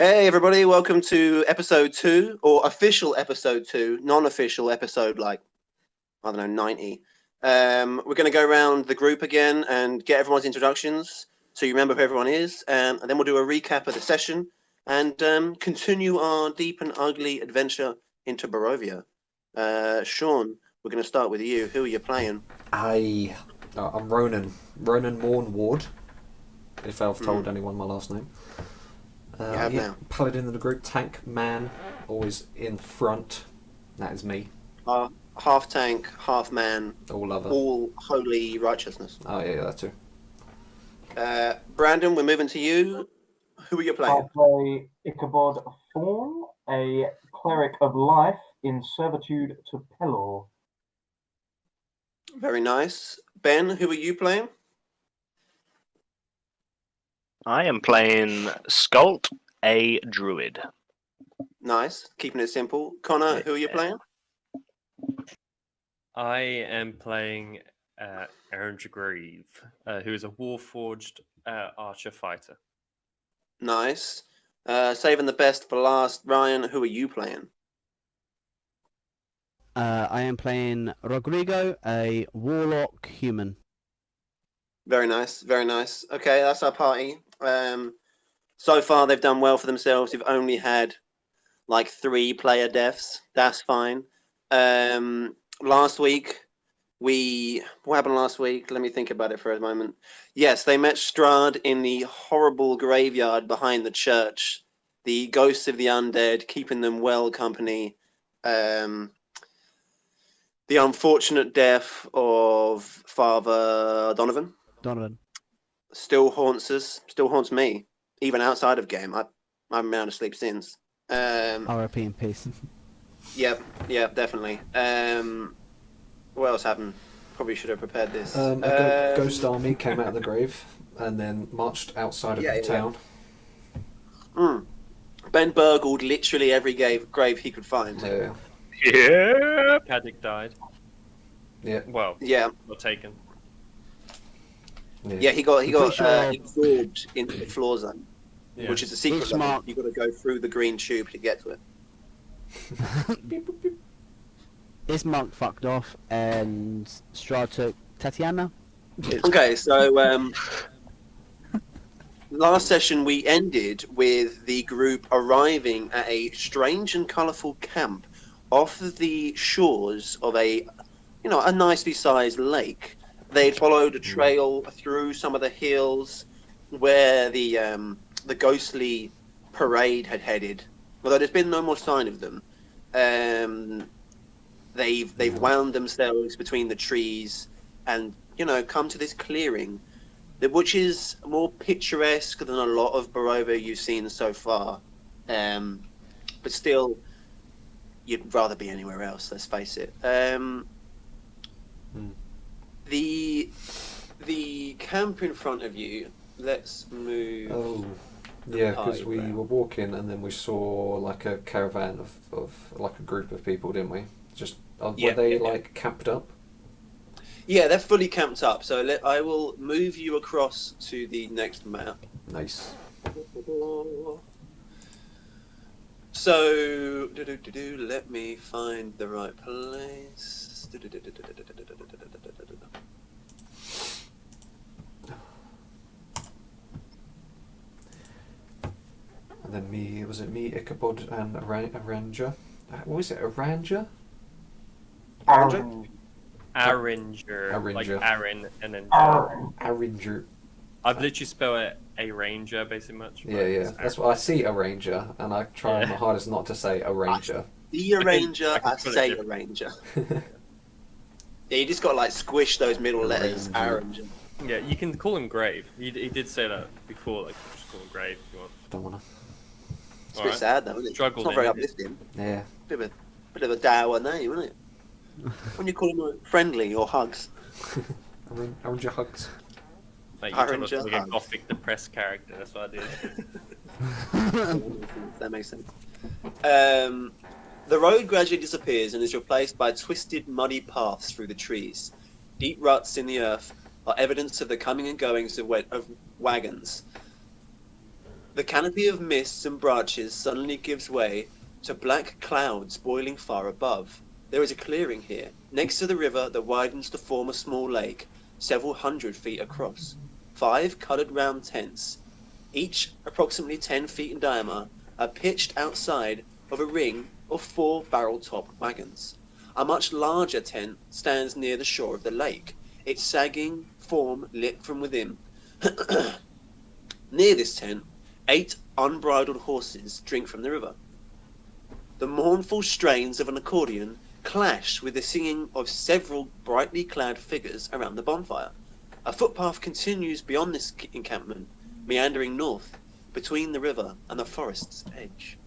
Hey everybody, welcome to episode 2, or official episode 2, non-official episode like, I don't know, 90. We're going to go around the group again and get everyone's introductions so you remember who everyone is, and then we'll do a recap of the session and continue our deep and ugly adventure into Barovia. Sean, we're going to start with you. Who are you playing? I'm Ronan. Ronan Morn Ward, if I've told anyone my last name. You have now. Paladin of the group, tank man, always in front. That is me. Half tank, half man, All other. all holy righteousness. Oh yeah, that too. Brandon, we're moving to you. Who are you I playing? play Ichabod Thorn, a cleric of life in servitude to Pelor. Very nice. Ben, who are you playing? I am playing Skult, a druid. Nice. Keeping it simple. Connor, who are you playing? I am playing Aaron Grieve, who is a Warforged archer fighter. Nice. Saving the best for last. Ryan, who are you playing? I am playing Rodrigo, a warlock human. Very nice. Very nice. Okay, that's our party. So far, they've done well for themselves. They've only had like 3 player deaths. That's fine. Last week, what happened last week? Let me think about it for a moment. Yes, they met Strahd in the horrible graveyard behind the church. The ghosts of the undead, keeping them well company. The unfortunate death of Father Donovan still haunts us. Still haunts me, even outside of game. I haven't been able to sleep since. R.I.P. in peace. Yep, definitely. What else happened? Probably should have prepared this. A ghost army came out of the grave and then marched outside of the town. Ben burgled literally every grave he could find. Yeah. Yeah. Caddick died. Yeah. Well, Yeah, not taken. he got pretty sure- absorbed into the floor zone, Yeah. which is a secret Looks level. smart. You've got to go through the green tube to get to it. This monk fucked off, and Strahd took Tatiana. Okay, so last session we ended with the group arriving at a strange and colourful camp off of the shores of a nicely sized lake. They'd followed a trail through some of the hills where the ghostly parade had headed. Although there's been no more sign of them. They've wound themselves between the trees and come to this clearing, which is more picturesque than a lot of Barovia you've seen so far. But still, you'd rather be anywhere else. Let's face it. The camp in front of you. Let's move. Oh, yeah, because we around. were walking and then we saw like a caravan of like a group of people, didn't we? Were they like camped up? Yeah, they're fully camped up. So I will move you across to the next map. Nice. So, let me find the right place. And then was it me, Ichabod, and Aranja? What was it, Aranja? Aranja? Aringer, like Aringer. Aaron, and then Aringer. I've literally spelled it a ranger, basically much. but Yeah. it's That's what I see, a ranger, and I try my hardest not to say a ranger. The arranger, I can I spell it say different. arranger. Yeah, you just got to like squish those middle letters. Arranger. Arranger. Yeah, you can call him Grave. He did say that before, like just call him Grave if you want. Don't wanna. It's a bit Alright. sad though, isn't it? Struggled It's not very in it. uplifting. Yeah. Bit of a dour name, isn't it? When you call them friendly or hugs. Arranger hugs. Like, you told us Aringer like a Hugs. gothic depressed character, that's what I did. That makes sense. The road gradually disappears and is replaced by twisted, muddy paths through the trees. Deep ruts in the earth are evidence of the coming and goings of wagons. The canopy of mists and branches suddenly gives way to black clouds boiling far above. There is a clearing here, next to the river that widens to form a small lake, several 100 feet across. 5 coloured round tents, each approximately 10 feet in diameter, are pitched outside of a ring of 4 barrel-top wagons. A much larger tent stands near the shore of the lake, its sagging form lit from within. Near this tent, 8 unbridled horses drink from the river. The mournful strains of an accordion clash with the singing of several brightly clad figures around the bonfire. A footpath continues beyond this encampment, meandering north between the river and the forest's edge.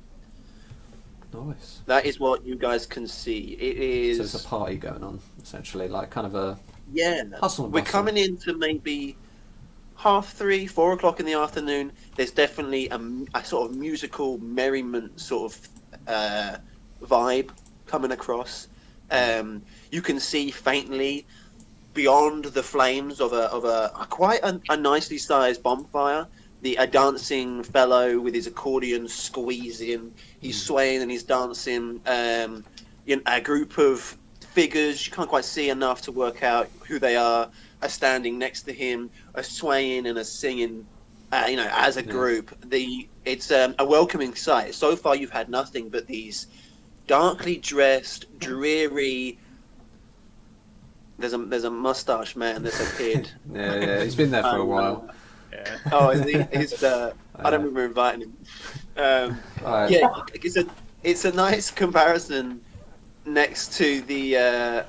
Nice. That is what you guys can see. It is. So there's a party going on, essentially, like kind of a Yeah. hustle and We're bustle. coming into maybe 3:30, 4 o'clock in the afternoon. There's definitely a sort of musical merriment sort of vibe coming across. You can see faintly beyond the flames of a quite a nicely sized bonfire. A dancing fellow with his accordion squeezing. He's swaying and he's dancing. A group of figures you can't quite see enough to work out who they are standing next to him, are swaying and are singing. As a group, it's a welcoming sight. So far, you've had nothing but these darkly dressed, dreary. There's a mustache man that's appeared. yeah, he's been there for a while. Yeah. Oh, is he? I don't remember inviting him. Alright. Yeah, it's a nice comparison next to the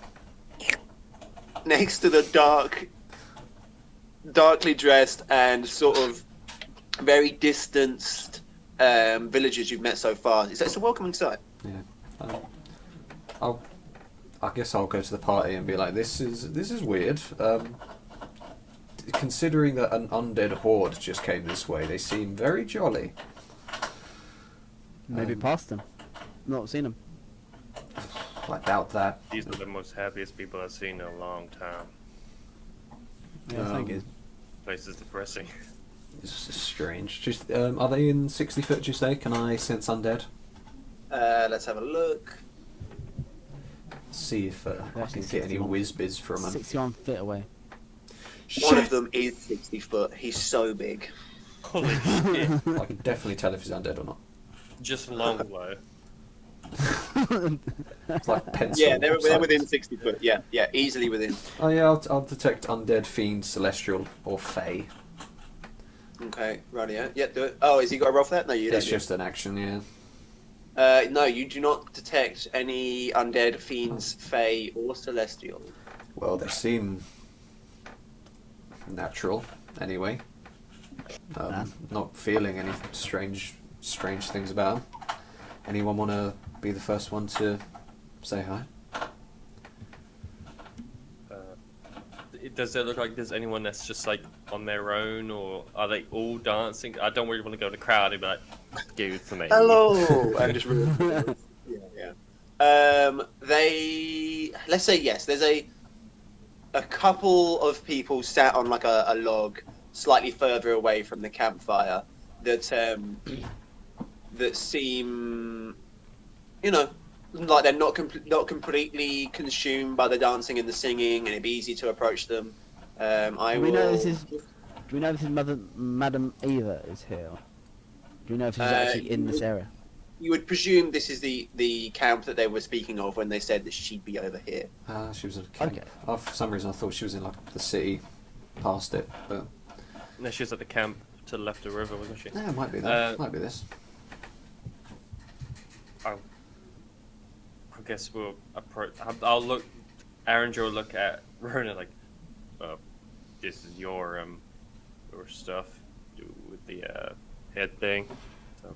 darkly dressed and sort of very distanced villagers you've met so far. It's a welcoming sight. Yeah. I guess I'll go to the party and be like, this is weird. Considering that an undead horde just came this way, they seem very jolly. Maybe past them. Not seen them. I doubt that. These are the most happiest people I've seen in a long time. Yeah, I think it's. Place is depressing. It's just strange. Just are they in 60 foot? Do you say? Can I sense undead? Let's have a look. See if I actually can get any 61. whiz biz from them. 61 feet away. One of them is 60 foot. He's so big. Holy shit. I can definitely tell if he's undead or not. Just long low. It's like pencil. Yeah, they're size. within 60 foot. Yeah, easily within. Oh yeah, I'll detect undead, fiend, celestial, or fey. Okay, right, yeah, do it. Oh, has he got a roll for that? No, you don't. It's just an action, yeah. No, you do not detect any undead, fiends, fey, or celestial. Well, they seem natural, anyway. Not feeling any strange things about them. Anyone want to be the first one to say hi? Does it look like there's anyone that's just like on their own, or are they all dancing? I don't really want to go in the crowd and be like, "Give for me." Hello. I just really. Yeah. Let's say yes. There's a couple of people sat on like a log, slightly further away from the campfire, that seem, like they're not completely consumed by the dancing and the singing, and it'd be easy to approach them. Do we know this is Madam Eva is here? Do we know if she's actually in this area? You would presume this is the camp that they were speaking of when they said that she'd be over here. She was in a camp. Okay. For some reason I thought she was in like the city past it, but No, she was at the camp to the left of the river, wasn't she? yeah, it might be that. Might be this. I guess we'll approach. I'll look. Aaron will look at Rona like, "This is your stuff with the head thing." So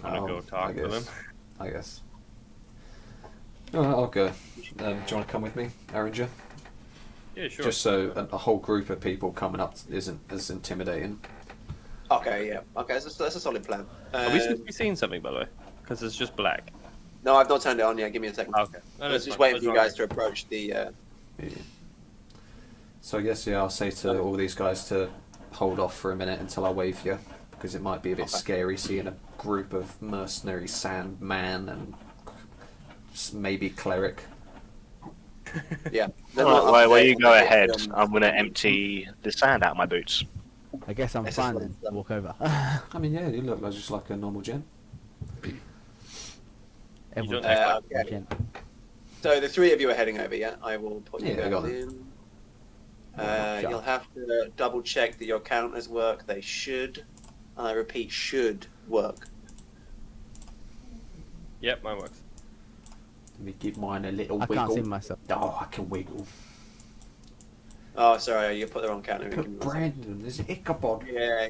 I'm gonna go talk to them. I guess. I'll go. Do you want to come with me, Aringer? Yeah, sure. Just so a whole group of people coming up isn't as intimidating. Okay, yeah. Okay, that's a solid plan. Are we supposed to be seeing something, by the way? Because it's just black. No, I've not turned it on yet. Give me a second. Okay. No, I was that's just fine. waiting for you guys to approach the. Yeah. So I guess I'll say to all these guys to hold off for a minute until I wave you, because it might be a bit scary seeing a group of mercenary sandman and maybe cleric. Yeah. Well, while you go ahead, I'm going to empty the sand out of my boots. I guess I'm It's fine just then. Walk over. I mean, yeah, you look like just like a normal gen. Everyone don't act like- again. So the three of you are heading over, yeah? I will put you Yeah, guys got in. Sure. You'll have to double check that your counters work. They should. I repeat, should work. Yep, mine works. Let me give mine a little I wiggle. can't see myself. Oh, I can wiggle. Oh, sorry, you put the wrong counter. Put Brandon, there's Ichabod. Yeah.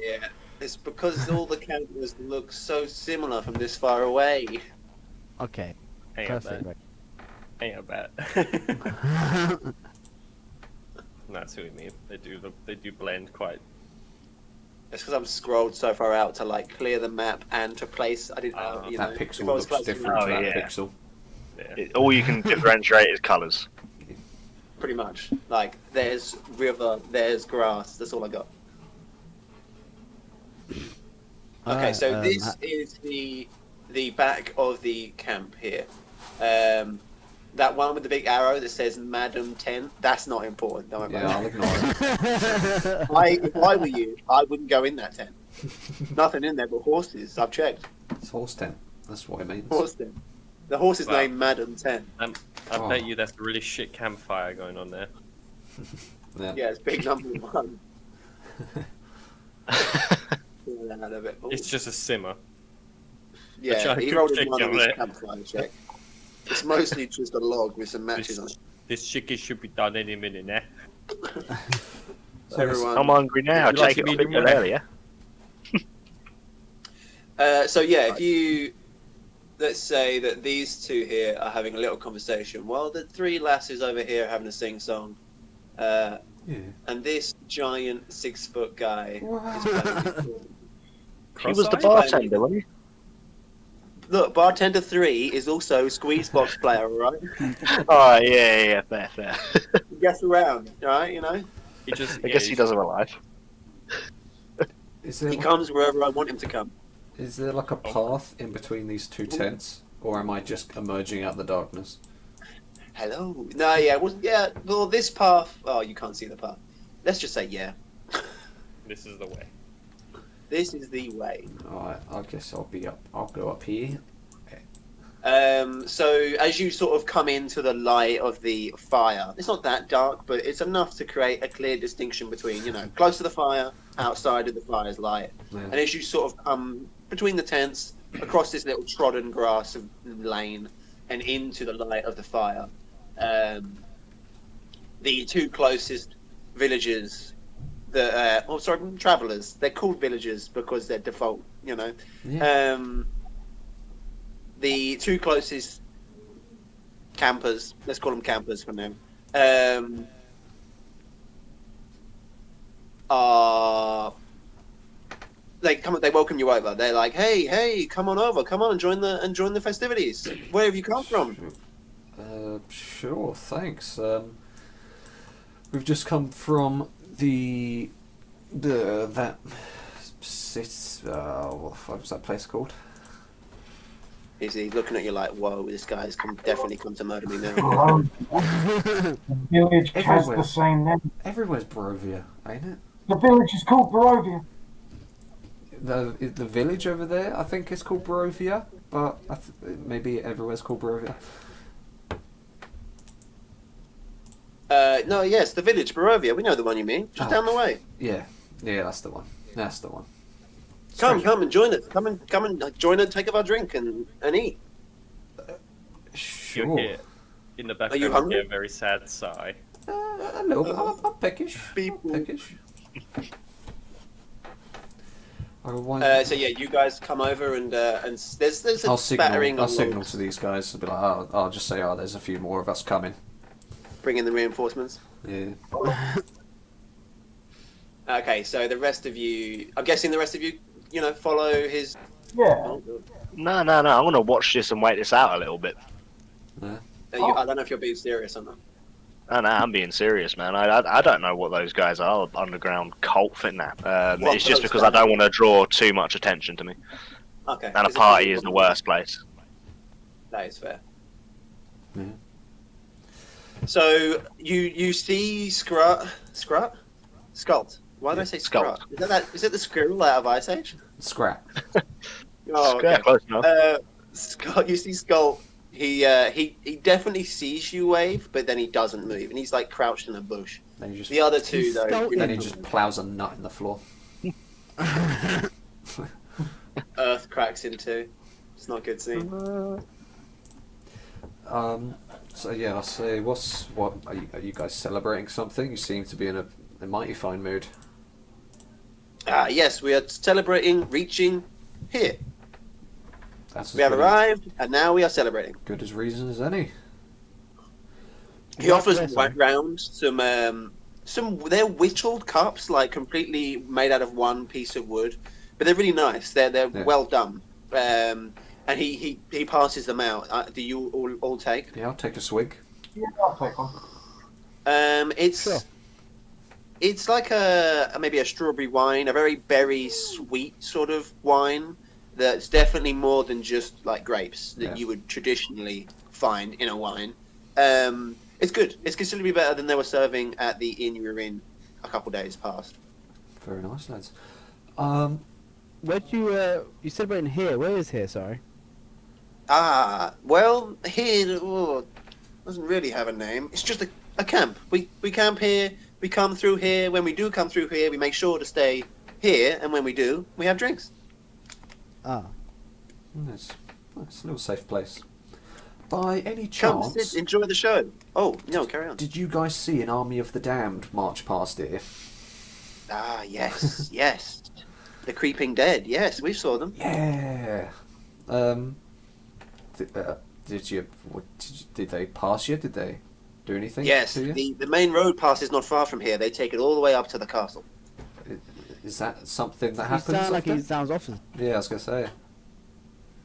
It's because all the counters look so similar from this far away. Okay. Hang on, Perfect. that. Hang on, that. That's who we mean. They do blend quite. It's because I'm scrolled so far out to like clear the map and to place. I didn't. You know, That pixel if I was looks close different enough, to that yeah. pixel. Yeah. All you can differentiate is colours. pretty much. Like, there's river, there's grass. That's all I got. Okay, so this is the back of the camp here. That one with the big arrow that says Madam 10, that's not important. Don't worry Yeah, about I'll ignore it. it. If I were you, I wouldn't go in that tent. Nothing in there but horses. I've checked. It's horse tent. That's what it means. Horse tent. The horse is Wow. named Madam 10. I Oh. bet you that's a really shit campfire going on there. Yeah. Yeah, it's big number one. It's just a simmer. Yeah, try to he cook rolled in chicken one on his on it. campfire check. It's mostly just a log with some matches on it. This chicken should be done any minute now. So everyone. I'm hungry now. Would you like Take it to off be a bit the- earlier. So yeah, if you let's say that these two here are having a little conversation while the three lasses over here are having a sing song, Yeah. and this giant 6 foot guy is playing his horn. He was the Cross-eyed? bartender, wasn't he? Look, bartender 3 is also Squeezebox player, all right? Oh, yeah, fair. He gets around, all right? You know, He just, I guess he does have a life. Is there, he comes wherever I want him to come. is there like a path in between these two tents? Or am I just emerging out the darkness? Hello. No, yeah, well, this path. Oh, you can't see the path. Let's just say yeah. This is the way. This is the way. Alright, I guess I'll go up here. So as you sort of come into the light of the fire, it's not that dark, but it's enough to create a clear distinction between, close to the fire, outside of the fire's light. Yeah. And as you sort of come between the tents, across this little trodden grass lane, and into the light of the fire, the two closest villagers, travellers. They're called villagers because they're default, Yeah. The two closest campers, let's call them campers for now, are they welcome you over. They're like, hey, come on over, come on and join the festivities. Where have you come from? Sure, thanks. We've just come from that what was that place called? Is he looking at you like, whoa, this guy's definitely come to murder me now? The village has Everywhere. the same name. Everywhere's Barovia, ain't it? The village is called Barovia. The village over there, I think, is called Barovia, but maybe everywhere's called Barovia. No, yes, the village, Barovia. We know the one you mean. Just down the way. Yeah, that's the one. That's the one. Come and join us. Come and join and take up our drink and eat. You Sure. hear in the you background, you hungry? hear a very sad sigh. A little bit. I'm peckish. People. Peckish. So yeah, you guys come over and there's a I'll spattering signal. I'll of signal logs. to these guys. I'll be like, I'll just say, there's a few more of us coming. Bring in the reinforcements. Yeah. Okay, so the rest of you, I'm guessing the rest of you, follow his. Yeah. No. I'm going to watch this and wait this out a little bit. Yeah. I don't know if you're being serious or not. Oh, no, I'm being serious, man. I don't know what those guys are. Underground cult fitness. What It's just those because I guys? don't want to draw too much attention to me. Okay. And a Is it party possible- is the worst place. That is fair. Yeah. So you see Scrut? Skult. Why did I say Skult. Scrut? Is it the squirrel out of Ice Age? Scrap. Oh, Yeah, okay. close enough. Skull, you see Skull. He definitely sees you wave, but then he doesn't move, and he's like crouched in a bush. Then you just The other two, He's though, skulking. then he just plows a nut in the floor. Earth cracks in two. It's not a good scene. So yeah, I'll say, what are you guys celebrating something? You seem to be in a mighty fine mood. Yes, we are celebrating reaching here. That's as We have good arrived, and now we are celebrating. good as reason as any. He offers Congratulations. round some. They're whittled cups, like completely made out of one piece of wood, but they're really nice. They're Yeah. well done. And he passes them out. Do you all take? Yeah, I'll take a swig. Yeah, I'll take one. It's Sure. it's like maybe a strawberry wine, a very berry sweet sort of wine that's definitely more than just like grapes that Yeah. you would traditionally find in a wine. It's good. It's considerably better than they were serving at the inn you were in a couple days past. Very nice, lads. Where'd you celebrating here? Where is here? Sorry. Well, here doesn't really have a name. It's just a camp. We camp here. We come through here. When we do come through here, we make sure to stay here. And when we do, we have drinks. Ah. It's a little safe place. By any Come chance, sit, enjoy the show. Oh no, carry on. did you guys see an army of the damned march past here? Yes, yes. The creeping dead. Yes, we saw them. Yeah. Did they pass you? Did they do anything Yes, to you? the main road passes not far from here. They take it all the way up to the castle. Is that something that You happens? sound like often? he sounds often. Yeah, I was gonna say.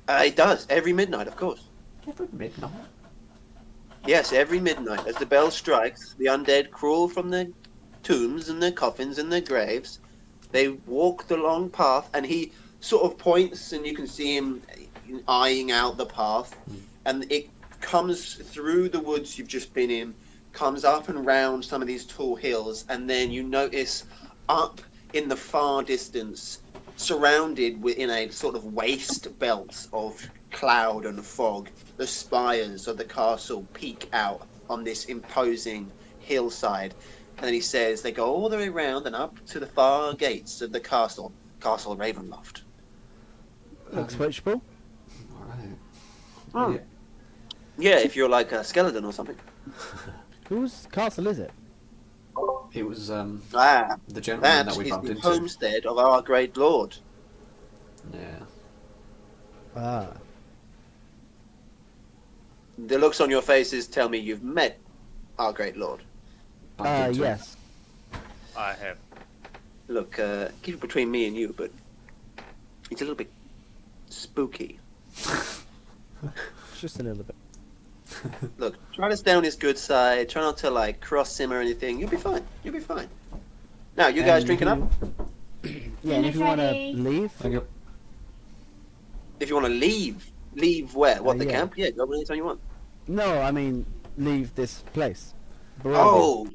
It does every midnight, of course. Every midnight. Yes, every midnight, as the bell strikes, the undead crawl from their tombs and their coffins and their graves. They walk the long path, and he sort of points, and you can see him eyeing out the path, and it comes through the woods you've just been in, comes up and round some of these tall hills, and then you notice up in the far distance, surrounded within a sort of waste belt of cloud and fog, the spires of the castle peek out on this imposing hillside. And then he says they go all the way around and up to the far gates of the castle, Castle Ravenloft. Looks approachable. Alright. Yeah, if you're like a skeleton or something. Whose castle is it? It was the That gentleman that is we the bumped into. homestead of our great lord. Yeah. Ah. The looks on your faces tell me you've met our great lord. Bumped into him. Yes. I have. Look, keep it between me and you, but it's a little bit spooky. Just a little bit. Look, try to stay on his good side. Try not to like cross him or anything. You'll be fine. You'll be fine. Now, you guys And drinking up? Yeah, and if you want to Ready. leave, Thank you. If you want to leave where? What, the yeah. camp? Yeah, go anytime you want. no, I mean leave this place. Barovia. Oh,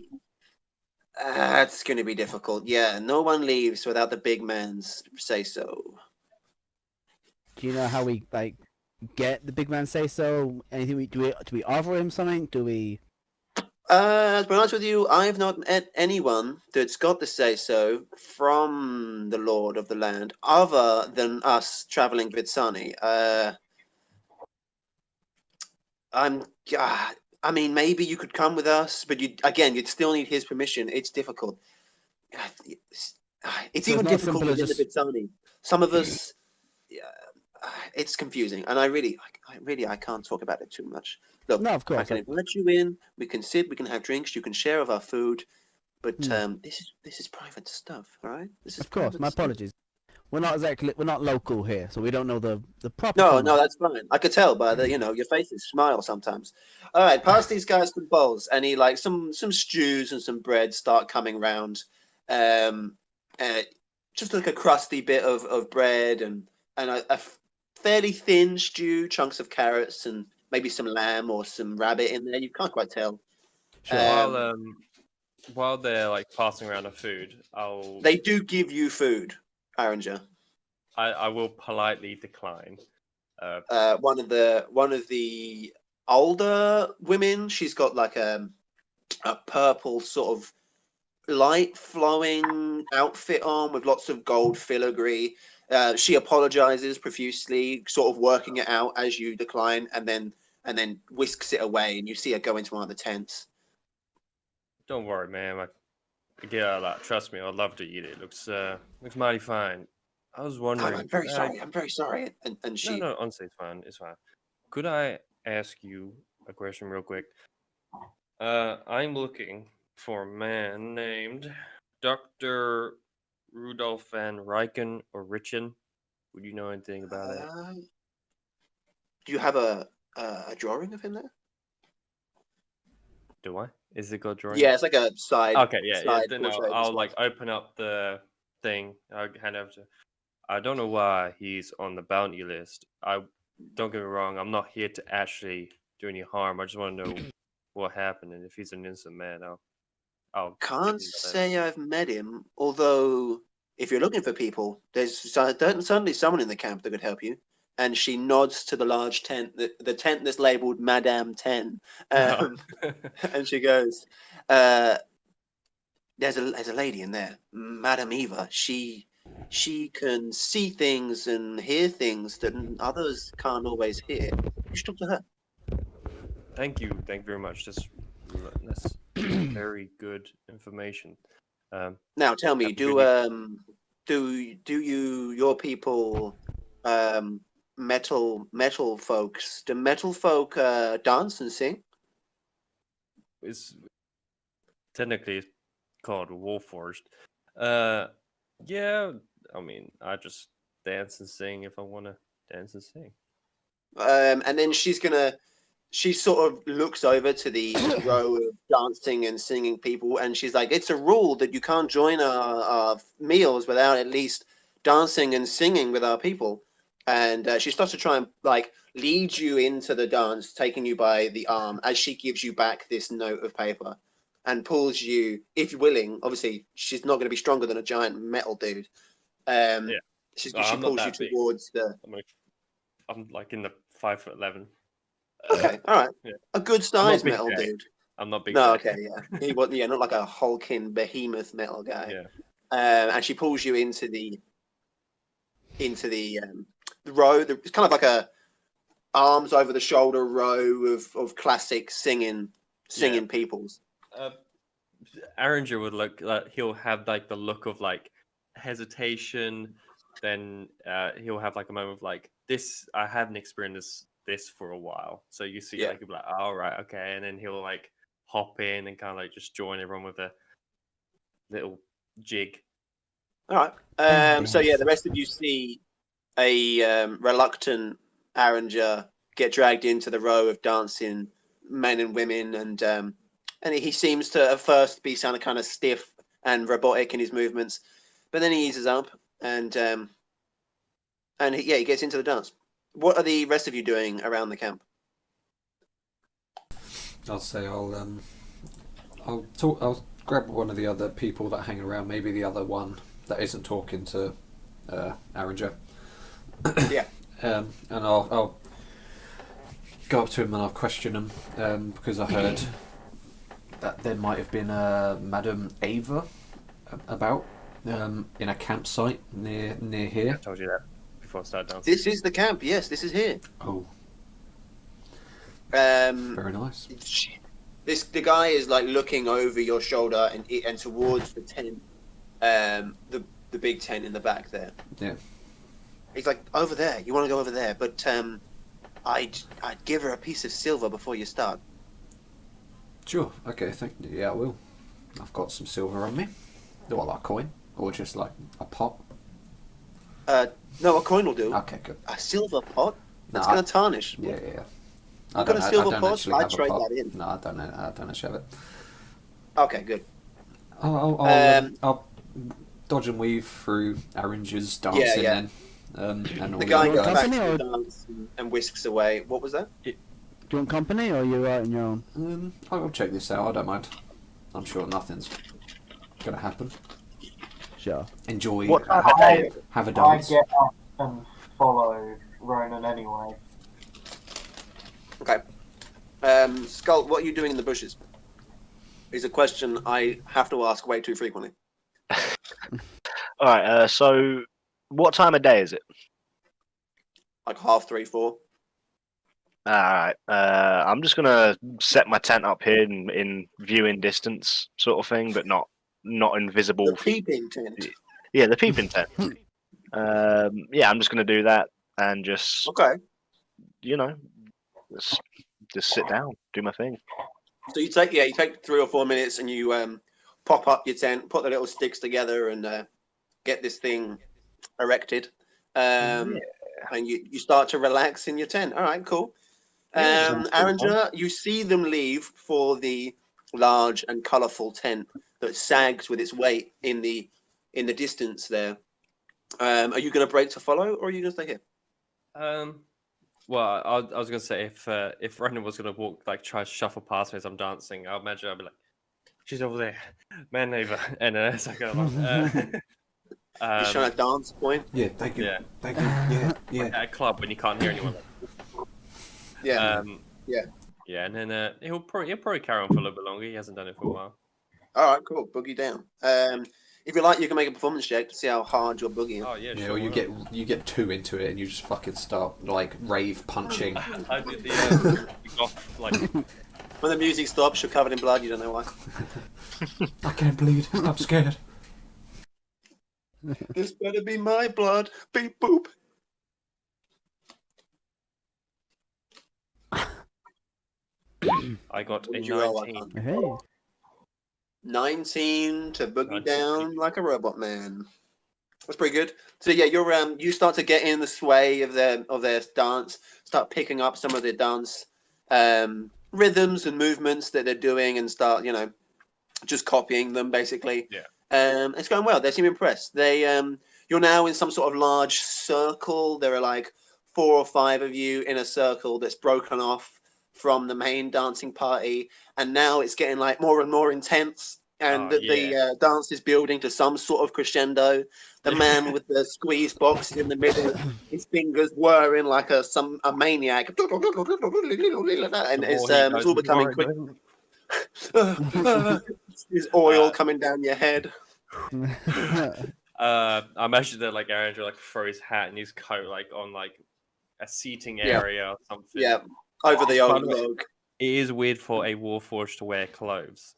that's going to be difficult. Yeah, no one leaves without the big man's say so. Do you know how we like get the big man say so? Anything do we offer him something? Do we? To be honest with you, I've not met anyone that's got the say so from the Lord of the Land, other than us traveling Vitsani. I mean, maybe you could come with us, but you'd still need his permission. It's difficult. It's it's even not difficult simple as within the Vitsani. Some of us, yeah, it's confusing, and I can't talk about it too much. Look, No, of I course. can invite you in. We can sit. We can have drinks. You can share of our food, but this is private stuff. All right. This is Of course. private My stuff. apologies. we're not local here, so we don't know the proper. No, form no, of- that's fine. I could tell by the, your faces smile sometimes. All right, pass these guys some bowls, and he like some stews and some bread start coming round. Um, just like a crusty bit of bread and a fairly thin stew, chunks of carrots and maybe some lamb or some rabbit in there. You can't quite tell. Sure. While they're like passing around the food, They do give you food, Aringer. I will politely decline. One of the older women, she's got like a purple sort of light flowing outfit on with lots of gold filigree. She apologizes profusely, sort of working it out as you decline, and then whisks it away, and you see her go into one of the tents. Don't worry, ma'am. I get a lot. Trust me, I'd love to eat it. Looks mighty fine. I was wondering. I'm very sorry. I'm very sorry. And she. No, honestly, it's fine. It's fine. Could I ask you a question real quick? I'm looking for a man named Dr. Rudolf van Riken or Richen. Would you know anything about it? Do you have a drawing of him there? Do I? Is it got drawing? Yeah, it's like a side. Okay, yeah. side Then portrait of I'll his like wife. open up the thing. I'll hand over to. I don't know why he's on the bounty list. Don't get me wrong. I'm not here to actually do any harm. I just want to know what happened, and if he's an innocent man, I'll Can't give him that. say I've met him, although if you're looking for people, there's certainly someone in the camp that could help you. And she nods to the large tent, the tent that's labeled Madame 10. And she goes, there's a lady in there, Madame Eva. She can see things and hear things that others can't always hear. You should talk to her. Thank you very much. That's very good information. Now tell me, Have a do your people metal folks, do metal folk dance and sing? It's technically called Warforged. Yeah. I mean, I just dance and sing if I want to dance and sing. And then she sort of looks over to the row of dancing and singing people, and she's like, it's a rule that you can't join our meals without at least dancing and singing with our people. And she starts to try and like lead you into the dance, taking you by the arm as she gives you back this note of paper and pulls you, if you're willing. Obviously, she's not going to be stronger than a giant metal dude. Yeah. She I'm not pulls you that big. towards the. I'm like in the 5'11". Okay, all right. Yeah. A good not size big metal guy. dude. I'm not big. No, guy. okay, yeah. He wasn't, not like a hulking behemoth metal guy. Yeah. And she pulls you into the row. It's kind of like a arms over the shoulder row of classic singing peoples. Aringer would look like he'll have like the look of like hesitation. Then he'll have like a moment of like this. I haven't experienced this for a while. So you see, like he'll be like, "All right, okay," and then he'll like hop in and kind of like just join everyone with a little jig. All right. So yeah, the rest of you see a reluctant Aringer get dragged into the row of dancing men and women, and he seems to at first be sounding kind of stiff and robotic in his movements, but then he eases up and he gets into the dance. What are the rest of you doing around the camp? I'll say I'll talk. I'll grab one of the other people that hang around. Maybe the other one that isn't talking to Aringer. Yeah. And I'll go up to him and I'll question him because I heard that there might have been a Madame Ava about in a campsite near here. I told you that before I started dancing. This is the camp. Yes, this is here. Oh, very nice. The guy is like looking over your shoulder and towards the tent, the big tent in the back there. Yeah. He's like, over there. You want to go over there, but I'd give her a piece of silver before you start. Sure. Okay. Thank you. Yeah, I will. I've got some silver on me. Do I like coin or just like a pot? No, a coin will do. Okay, good. A silver pot? That's No, going to tarnish. Yeah. You got a silver I don't pot? actually I'd have a trade pot. that in. No, I don't. I don't actually have it. Okay, good. I'll dodge and weave through Arranger's dancing then. And all The guy You want goes back company to or- the dance and whisks away. What was that? Do you want company or are you out on your own? I'll check this out. I don't mind. I'm sure nothing's gonna happen. Sure. Enjoy. What time of day? Have a I dance. get up and follow Ronan anyway. Okay. Skull, what are you doing in the bushes? Is a question I have to ask way too frequently. All right. So, what time of day is it? Like 3:30, 4. All right. I'm just gonna set my tent up here in viewing distance, sort of thing, but not invisible. The peeping tent. Yeah, the peeping tent. Yeah, I'm just gonna do that and just Okay. just sit down, do my thing. So you take 3 or 4 minutes and you pop up your tent, put the little sticks together, and get this thing erected. And you start to relax in your tent. All right, cool. Arranger, you see them leave for the large and colourful tent that sags with its weight in the distance there. Are you going to break to follow, or are you going to stay here? Well, I was gonna say if Ronan was gonna walk, like, try to shuffle past me as I'm dancing, I imagine I'd be like, "She's over there, man, neighbor," and it's like, He's trying to dance point. Yeah, thank you. Yeah. Thank you. Yeah. at a club when you can't hear anyone. Yeah. Yeah, and then he'll probably carry on for a little bit longer. He hasn't done it for a while. All right, cool. Boogie down. If you like, you can make a performance check to see how hard you're boogieing. Oh yeah, Yeah, sure. or you get too into it and you just fucking start like rave punching. I did the off, like, When the music stops, you're covered in blood. You don't know why. I can't bleed. I'm scared. This better be my blood. Beep boop. I got a What did you roll, 19. Archon? Hey. 19 to boogie 19. down like a robot man. That's pretty good. So yeah, you start to get in the sway of their dance. Start picking up some of their dance rhythms and movements that they're doing, and start just copying them basically. Yeah. It's going well. They seem impressed. You're now in some sort of large circle. There are like 4 or 5 of you in a circle that's broken off from the main dancing party, and now it's getting like more and more intense, and the dance is building to some sort of crescendo. The man with the squeeze box in the middle, his fingers whirring like a maniac, and it's all becoming quick. There's oil coming down your head. I imagine that, like, Aaron like throw his hat and his coat like on like a seating area or something. Yeah, over the old By the way, log. It is weird for a Warforged to wear clothes.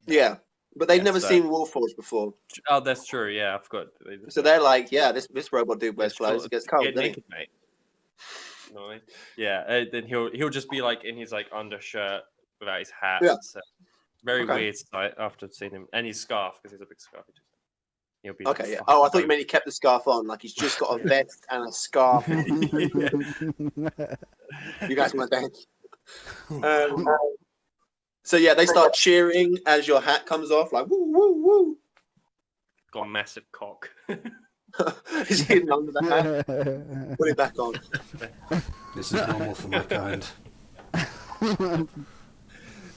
Yeah, but they've Yeah, never so- seen Warforged before, Oh, that's true. Yeah, I forgot. so they're like, "Yeah, this robot dude wears clothes. It gets cold, Get doesn't he?" naked, mate. No, yeah. Then he'll just be like in his like undershirt without his hat. Yeah. So, very Okay. weird sight after seeing him, and his scarf because he's a big scarf. He'll be Okay, yeah. fucking Oh, I thought you both. meant he kept the scarf on, like he's just got a vest and a scarf. You guys want to dance? So yeah, they start cheering as your hat comes off, like woo woo woo. Got a massive cock. It's hidden under the hat. Put it back on. This is normal for my kind.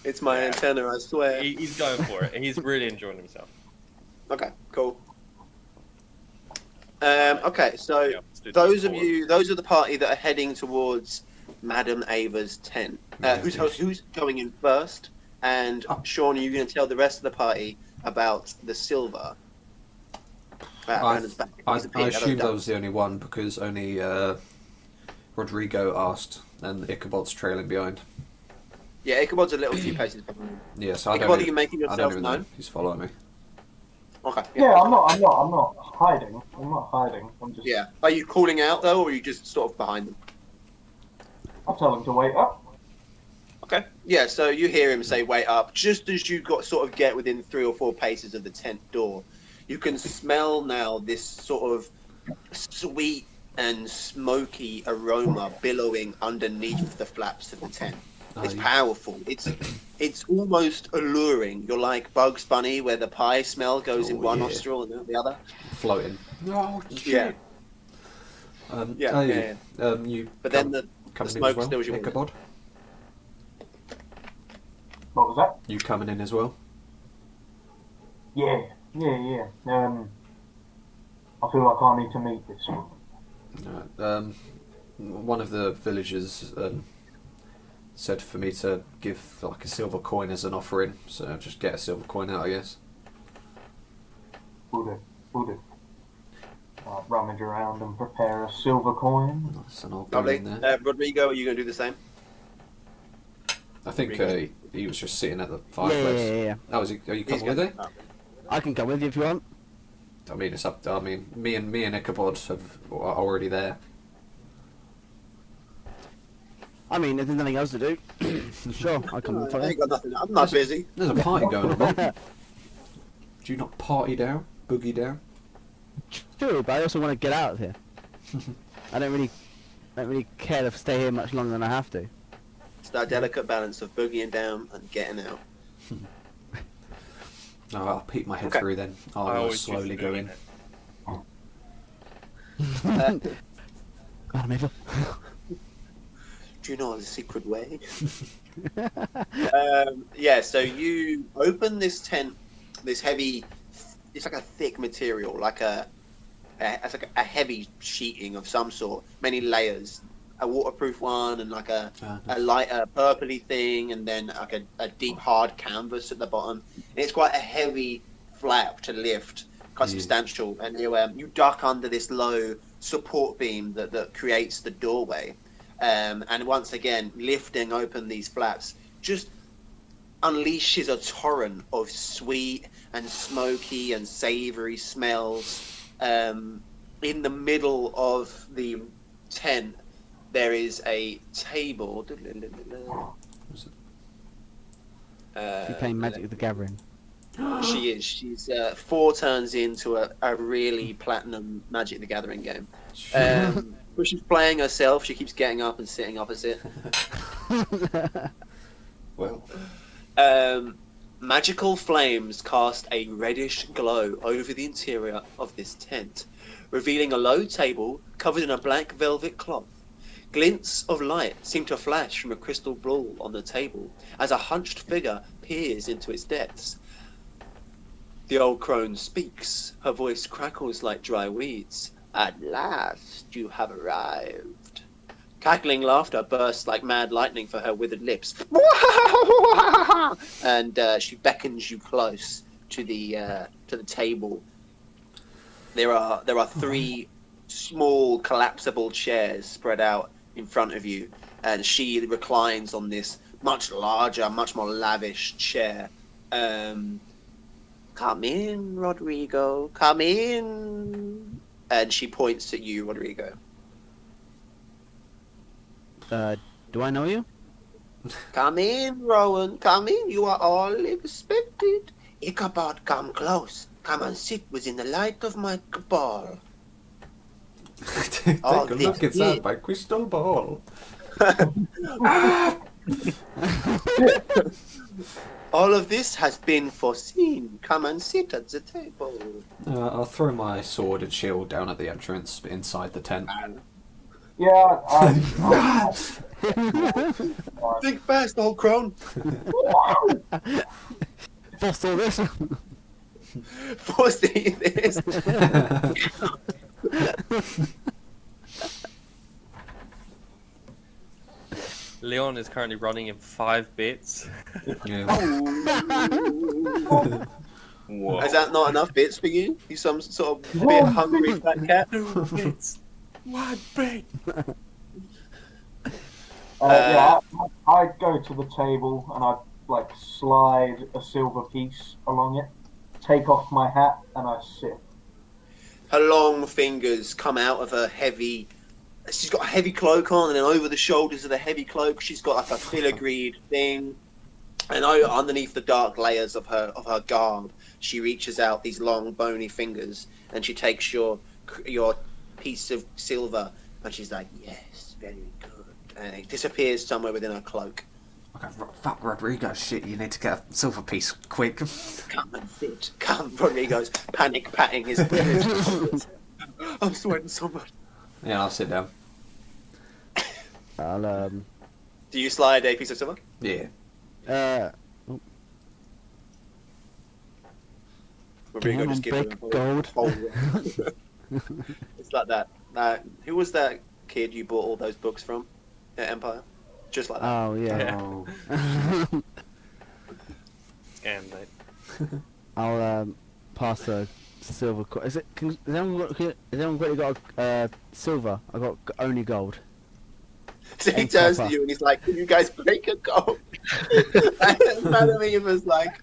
It's my antenna, I swear. He's going for it. He's really enjoying himself. Okay, cool. Okay, so Yeah, let's do those this of you, those are the party that are heading towards Madame Ava's tent. Who's going in first? And Sean, are you going to tell the rest of the party about the silver? Brandon's back. I He's a pig, assumed don't I was the only one because only Rodrigo asked and Ichabod's trailing behind. Yeah, Ichabod's a little few paces behind. Yeah, so I Ichabod, are don't, you making I don't yourself even know. known? He's following me. Okay. Yeah, I'm not hiding. I'm just. Yeah. Are you calling out though, or are you just sort of behind them? I'll tell him to wait up. Okay. Yeah. So you hear him say, "Wait up!" Just as you get within 3 or 4 paces of the tent door, you can smell now this sort of sweet and smoky aroma billowing underneath the flaps of the tent. It's powerful. It's almost alluring. You're like Bugs Bunny, where the pie smell goes in one nostril and out the other. Floating. Oh Yeah. shit. Yeah. You. But then the coming smoke in as well, stills you. Ichabod? What was that? You coming in as well? Yeah. I feel like I need to meet this one. One of the villagers said for me to give like a silver coin as an offering, so just get a silver coin out, I guess. Will do. Rummage around and prepare a silver coin. Nice, and I'll go Lovely. in there. Rodrigo, are you going to do the same? I think he was just sitting at the fireplace. Yeah. Oh, is he? Are you coming with it? I can come with you if you want. I mean, it's up. I mean, me and Ichabod are already there. I mean, if there's nothing else to do, sure, I'll come with I you. ain't got nothing. I'm not busy. There's a party going on. Right? Do you not party down, boogie down? True, but I also want to get out of here. I don't really care to stay here much longer than I have to. It's that delicate balance of boogieing down and getting out. No, I'll peek my head Okay. through then. I I'll always slowly used to go do in. that. Madam Ava. Do you know the secret way? Yeah, so you open this tent, this heavy, it's like a thick material, it's like a heavy sheeting of some sort, many layers, a waterproof one and like a lighter purpley thing, and then like a deep hard canvas at the bottom. And it's quite a heavy flap to lift, quite substantial, and you duck under this low support beam that creates the doorway. And once again, lifting open these flaps just unleashes a torrent of sweet and smoky and savory smells. In the middle of the tent, there is a table. She's playing Magic the Gathering. She is. She's 4 turns into a really platinum Magic the Gathering game. But she's playing herself. She keeps getting up and sitting opposite. Well, magical flames cast a reddish glow over the interior of this tent, revealing a low table covered in a black velvet cloth. Glints of light seem to flash from a crystal ball on the table as a hunched figure peers into its depths. The old crone speaks. Her voice crackles like dry weeds. At last you have arrived. Cackling laughter bursts like mad lightning for her withered lips. And she beckons you close to the table. There are 3 small collapsible chairs spread out in front of you, and she reclines on this much larger, much more lavish chair. Come in, Rodrigo. Come in. And she points at you, Rodrigo. Do I know you? Come in, Rowan. Come in. You are all expected. Ichabod, come close. Come and sit within the light of my ball. take Oh, a look inside my crystal ball. All of this has been foreseen. Come and sit at the table. I'll throw my sword and shield down at the entrance inside the tent. Yeah, Think fast, old crone. What's all this? Foresee this. Leon is currently running in 5 bits. Yeah. Whoa. Is that not enough bits for you? You some sort of bit hungry fat cat? 2 bits. 1 bit. I go to the table and I slide a silver piece along it, take off my hat, and I sit. Her long fingers come out of her heavy. She's got a heavy cloak on, and then over the shoulders of the heavy cloak, she's got like a filigreed thing. And underneath the dark layers of her garb, she reaches out these long, bony fingers, and she takes your piece of silver, and she's like, "Yes, very good," and it disappears somewhere within her cloak. Okay, fuck Rodrigo, shit, you need to get a silver piece, quick. Come and sit. Come, Rodrigo's panic patting his privilege. I'm sweating so much. Yeah, I'll sit down. I'll Do you slide a piece of silver? Yeah. Rodrigo just gives break him a gold. whole It's like that. Who was that kid you bought all those books from at Empire? Just like that. Oh yeah. Oh. Scam, mate. I'll pass a silver. Has anyone really got silver? I got only gold. So he And turns to copper. you and he's like, "Can you guys break a gold?" And Madame Eva's like,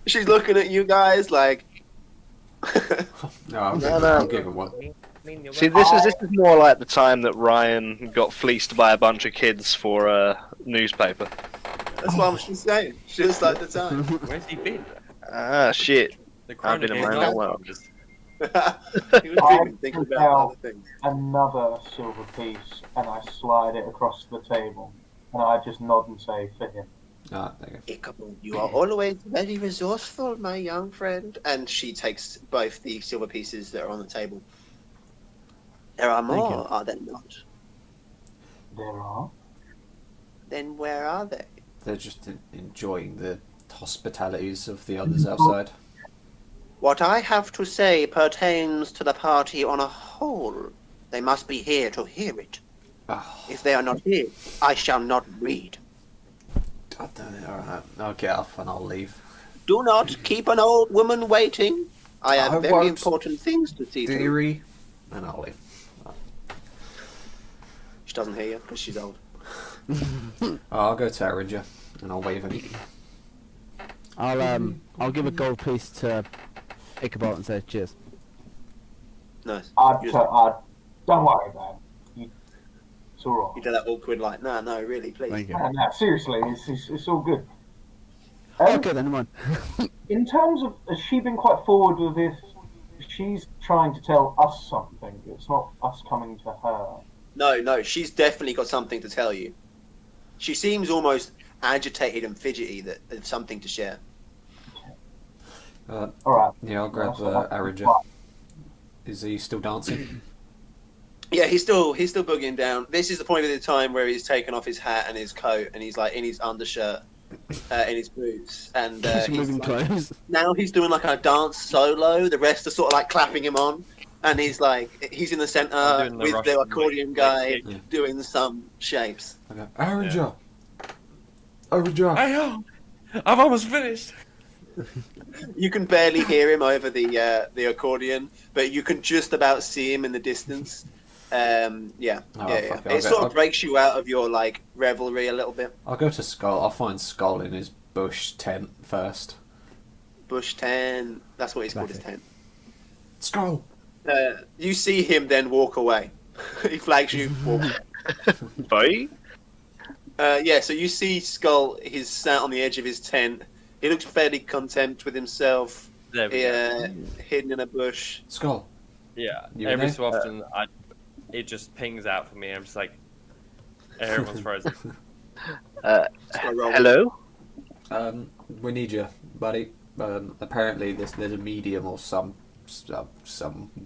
she's looking at you guys like. No, I'll give, No, it, no. I'll give it one. See, this is more like the time that Ryan got fleeced by a bunch of kids for a newspaper. That's what she's saying. Just like the time. Where's he been? Ah, shit. The I've been in my Chronicle own world. just- He was dreaming, thinking about other things. Another silver piece, and I slide it across the table, and I just nod and say for him. Ah, there you Ichabod, you are always very resourceful, my young friend. And she takes both the silver pieces that are on the table. There are Thank more, you. are there not? There are. Then where are they? go. They're just enjoying the hospitalities of the others outside. What I have to say pertains to the party on a whole. They must be here to hear it. Oh, If they are not here, I shall not read. alright, I'll get up and I'll leave. Do not keep an old woman waiting. I have I very won't. important things to see to. Theory, and I'll leave. She doesn't hear you because she's old. I'll go to Aringer and I'll wave him. I'll give a gold piece to Ichabod and say cheers. Nice. I'd, You don't worry about it. It's all right. do that awkward like, no, really, please. Thank you. No, seriously, it's all good. Okay then, never mind. In terms of, has she been quite forward with this? She's trying to tell us something. It's not us coming to her. No, she's definitely got something to tell you. She seems almost agitated and fidgety that there's something to share. All right. Yeah, I'll grab That's Aringer. fine. Is he still dancing? Yeah, he's still boogieing down. This is the point of the time where he's taken off his hat and his coat and he's like in his undershirt, in his boots, and He's he's moving like, clothes. now he's doing like a dance solo. The rest are sort of like clapping him on, and he's in the center I'm doing the with the Russian accordion like guy kick. doing some shapes. I go, Aringer! Aringer! I'm almost finished. You can barely hear him over the accordion, but you can just about see him in the distance. Yeah. Oh, yeah. fuck it, I'll It sort go- of breaks you out of your like revelry a little bit. I'll go to Skull. I'll find Skull in his bush tent first. Bush 10. That's what he's called, his Classic. tent. Skull! You see him then walk away. He flags you. Walk. Bye. Yeah, so you see Skull. He's sat on the edge of his tent. He looks fairly content with himself, There we go. hidden in a bush. Skull! Yeah. You Every there? so often, it just pings out for me. I'm just like, everyone's frozen. Skull rolls. Hello? We need you, buddy. Apparently there's a medium or some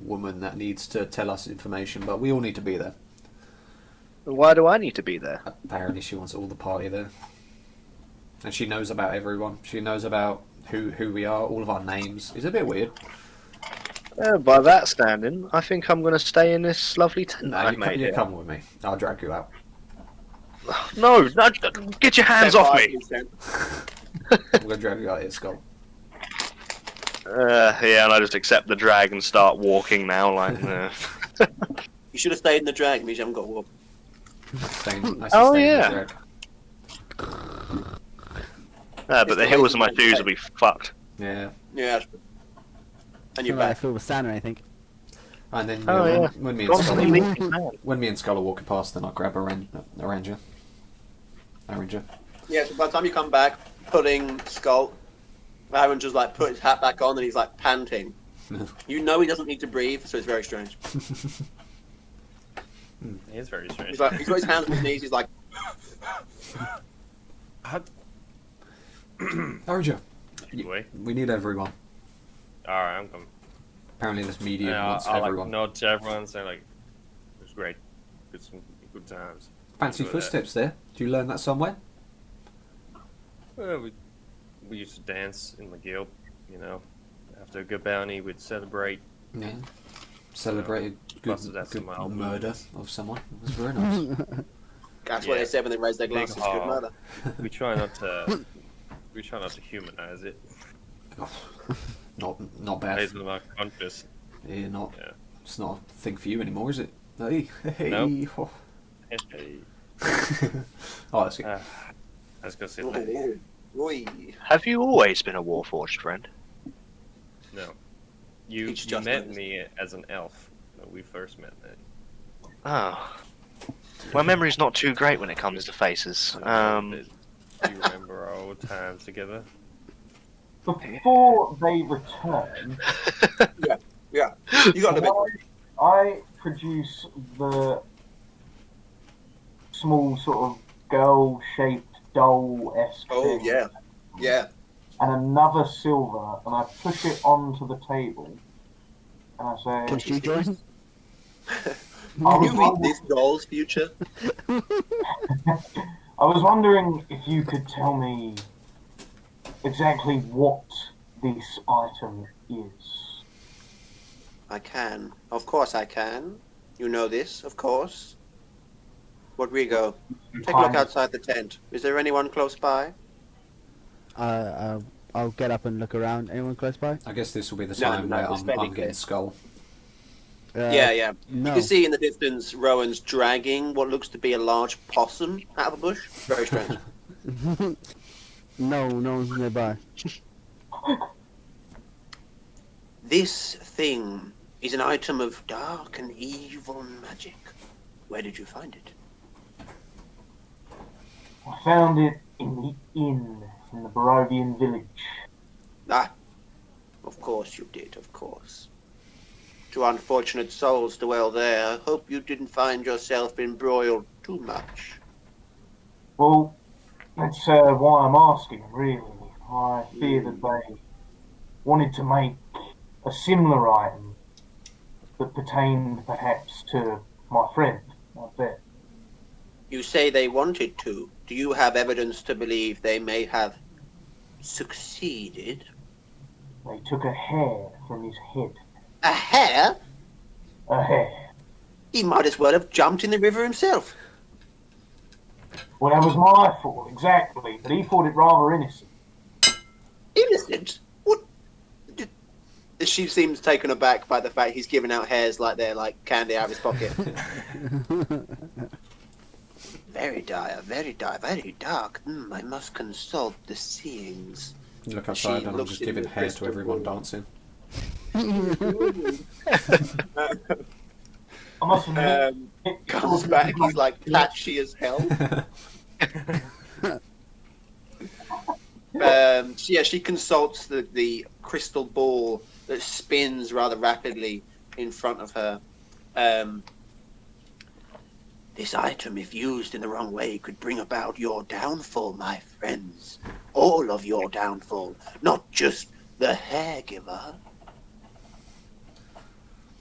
woman that needs to tell us information, but we all need to be there. Why do I need to be there? Apparently she wants all the party there. And she knows about everyone. She knows about who we are, all of our names. It's a bit weird. By that standing, I think I'm going to stay in this lovely tent No, I you, made you here. come with me. I'll drag you out. No, get your hands off me! 5%. I'm going to drag you out here, Skull. Yeah, and I just accept the drag and start walking now, like. You should have stayed in the drag, means you haven't got to walk. Oh, yeah. But the heels of my shoes will be fucked. Yeah. Yeah, that's good. And you're Not like I back. feel with sand or anything. And then Oh, yeah. when me and Skull Constantly leaking man. when me and Skull are walking past, then I'll grab a ranger. Yeah, so by the time you come back, putting Skull, Aaron just like put his hat back on and he's like panting. You know he doesn't need to breathe, so it's very strange. It is very strange. He's got his hands on his knees. He's like, Arja, Anyway. we need everyone. Alright, I'm coming. Apparently this medium Yeah, wants I'll like, everyone. nod to everyone, say like, it was great. Good times. Fancy Enjoy that. footsteps there. Do you learn that somewhere? Well, we used to dance in the guild, you know. After a good bounty, we'd celebrate. Yeah. Celebrated good busted out some albums. murder of someone. It was very nice. that's what they said when they raised their Big glasses. Good haul. mother. We try not to. We try not to humanize it. not bad. Raise them unconscious. Yeah, not. Yeah. It's not a thing for you anymore, is it? Hey, hey. Nope. Oh, Hey. oh that's good. Let's go see the lady. Oi. Have you always been a Warforged friend? No. You He's just met like- me as an elf when we first met then. Oh. My memory's not too great when it comes to faces. Do you remember our old times together? Before they return, Yeah, you got a bit. I produce the small sort of girl-shaped doll-esque Oh thing yeah, yeah. and another silver, and I push it onto the table, and I say, Can she join? I You read was, this doll's future. I was wondering if you could tell me exactly what this item is. I can. Of course I can. You know this, of course. Rodrigo, take a look outside the tent. Is there anyone close by? I'll get up and look around. Anyone close by? I guess this will be the No, time no, where it's I'm fairly getting clear. skull. Yeah. You No. can see in the distance Rowan's dragging what looks to be a large possum out of a bush. Very strange. No one's nearby. This thing is an item of dark and evil magic. Where did you find it? I found it in the inn in the Barovian village. Ah, of course you did, of course. Two unfortunate souls dwell there. I hope you didn't find yourself embroiled too much. Well, that's why I'm asking, really. I fear that they wanted to make a similar item that pertained perhaps to my friend, I bet. You say they wanted to. Do you have evidence to believe they may have succeeded? They took a hair from his head. A hair? A hair. He might as well have jumped in the river himself. Well, that was my fault, exactly, but he thought it rather innocent. Innocent? What? She seems taken aback by the fact he's giving out hairs like they're like candy out of his pocket. Very dire, very dire, very dark. I must consult the seeings. You look outside She and I'm looks just in giving the hair to crystal everyone ball. dancing. I must admit, Comes back, he's like patchy as hell. She consults the crystal ball that spins rather rapidly in front of her. This item, if used in the wrong way, could bring about your downfall, my friends. All of your downfall, not just the hair giver.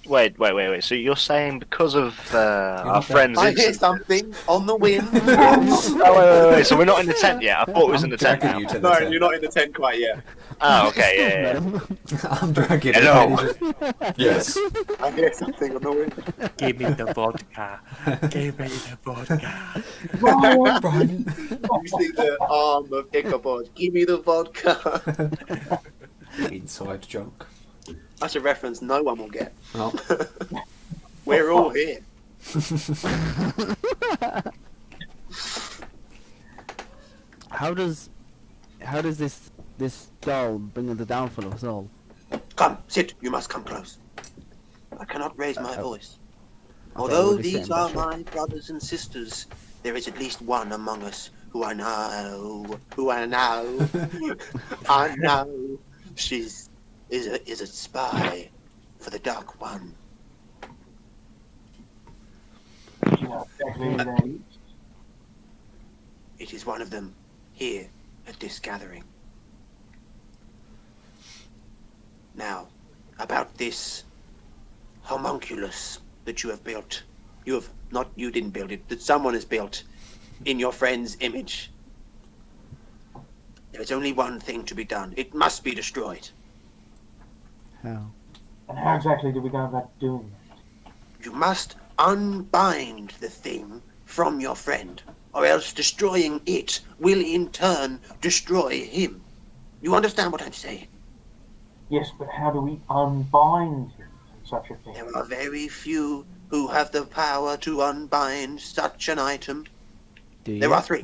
Wait. So you're saying because of our not friend's I hear incident? something on the wind. Oh, wait. So we're not in the tent yet. I thought it was in the tent dragging now. you to the No, tent. you're not in the tent quite yet. Oh, okay, yeah. I'm dragging Hello. it. Yes. I hear something on the wind. Give me the vodka. Give me the vodka. Brian. You see the arm of Ichabod. Give me the vodka. Inside joke. That's a reference no one will get. Oh, We're all here. How does this doll bring the downfall of us all? Come, sit. You must come close. I cannot raise my voice. I thought Although we were these sitting, are but sure. my brothers and sisters, there is at least one among us who I know, I know, she's is a spy for the Dark One. exactly who that is? It is one of them here at this gathering. Now, about this homunculus that you have built. You didn't build it, that someone has built in your friend's image. There is only one thing to be done. It must be destroyed. How? And how exactly do we go about doing that? You must unbind the thing from your friend, or else destroying it will in turn destroy him. You understand what I'm saying? Yes, but how do we unbind him from such a thing? There are very few who have the power to unbind such an item. Do you? There are 3.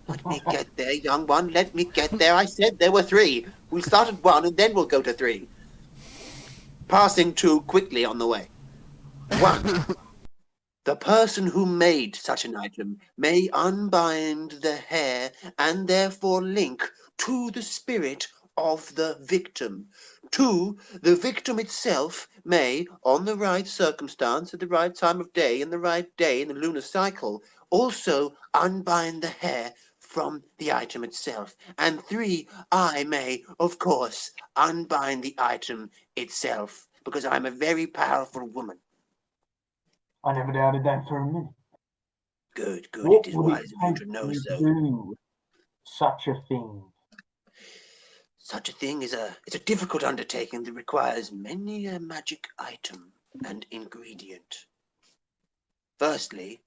Let me get there, young one. Let me get there. I said there were 3. We started 1 and then we'll go to 3. Passing 2 quickly on the way. 1. The person who made such an item may unbind the hair and therefore link to the spirit of the victim. 2. The victim itself may, on the right circumstance, at the right time of day, in the right day in the lunar cycle, also unbind the hair from the item itself. And 3. I may, of course, unbind the item itself, because I'm a very powerful woman. I never doubted that for a minute. Good. What It is would wise it of you take to know to so. do such a thing? Such a thing is it's a difficult undertaking that requires many a magic item and ingredient. Firstly,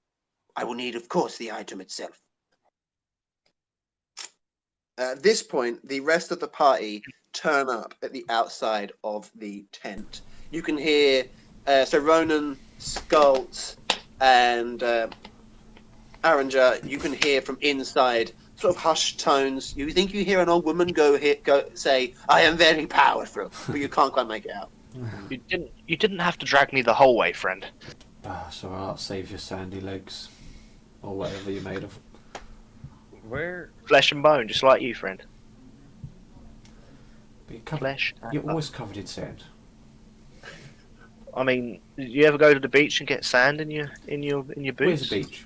I will need, of course, the item itself. At this point, the rest of the party turn up at the outside of the tent. You can hear, so Ronan, Skult, and Arranger, you can hear from inside sort of hushed tones. You think you hear an old woman go say, "I am very powerful," but you can't quite make it out. You didn't have to drag me the whole way, friend. So I'll save your sandy legs. Or whatever you're made of. Where? Flesh and bone, just like you, friend. But you're, Flesh. you're always covered in sand. I mean, did you ever go to the beach and get sand in your boots? Where's the beach?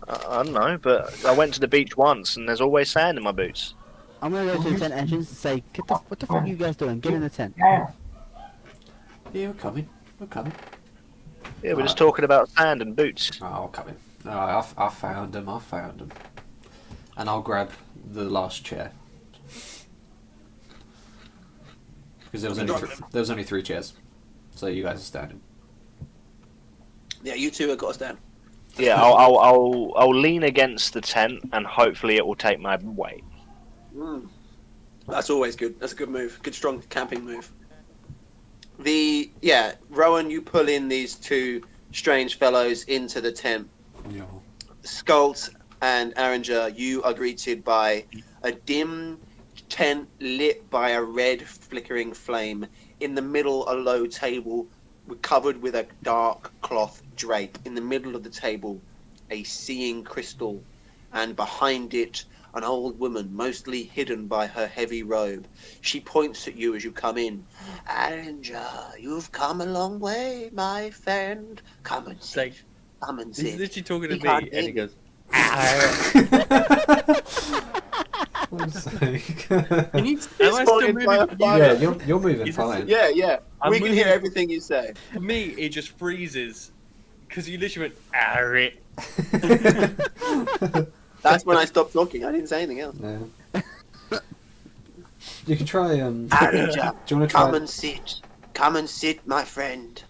I don't know, but I went to the beach once, and there's always sand in my boots. I'm gonna go to the tent entrance and say, what the fuck are you guys doing? Get in the tent. Now, Yeah, we're coming. We're coming. Yeah, we're just talking about sand and boots. Oh, I'll come in. I found them. And I'll grab the last chair. Because there was only 3 chairs. So you guys are standing. Yeah, you two have got to stand. Yeah, I'll lean against the tent, and hopefully it will take my weight. That's always good. That's a good move. Good, strong camping move. Rowan, you pull in these 2 strange fellows into the tent. Yeah. Skult and Arranger, you are greeted by a dim tent lit by a red flickering flame. In the middle, a low table covered with a dark cloth drape. In the middle of the table, a seeing crystal, and behind it, an old woman, mostly hidden by her heavy robe. She points at you as you come in. Arranger, you've come a long way, my friend. Come and sit. Like, Come and he's sit. literally talking to He can't me, and he hear goes, Am I still spotted moving by a for you? fire? Yeah, you're moving Is this- fine. Yeah. I'm We can hear moving- everything you say. For me, it just freezes. Because you literally went, "Arr." That's when I stopped talking. I didn't say anything else. Yeah. You can try. Arranger, Do you want to try? come and sit. Come and sit, my friend.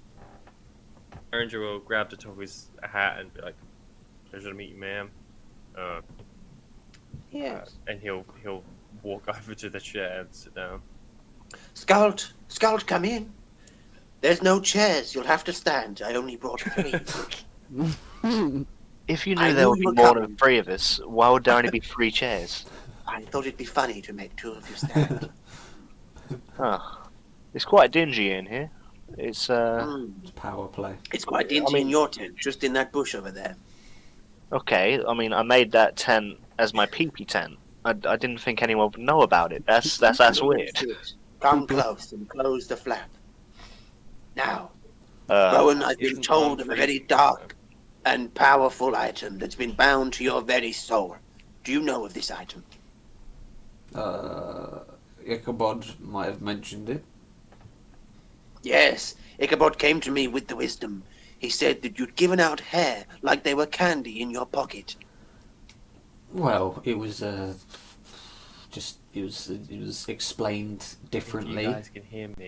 Arranger will grab the top of his hat and be like, "Pleasure to meet you, ma'am." Yes. And he'll walk over to the chair and sit down. Skult, come in. There's no chairs. You'll have to stand. I only brought 3. If you I knew there knew would you be were more coming. than 3 of us, why would there only be 3 chairs? I thought it'd be funny to make 2 of you stand. It's quite dingy in here. It's It's power play. It's quite dingy in your tent, just in that bush over there. okay. I mean, I made that tent as my peepee tent. I didn't think anyone would know about it. That's weird. Come close and close the flap. Now, Rowan, I've been isn't told of a very unfreezing, dark and powerful item that's been bound to your very soul. Do you know of this item? Ichabod might have mentioned it. Yes, Ichabod came to me with the wisdom. He said that you'd given out hair like they were candy in your pocket. Well, it was just it was explained If differently. you guys can hear me.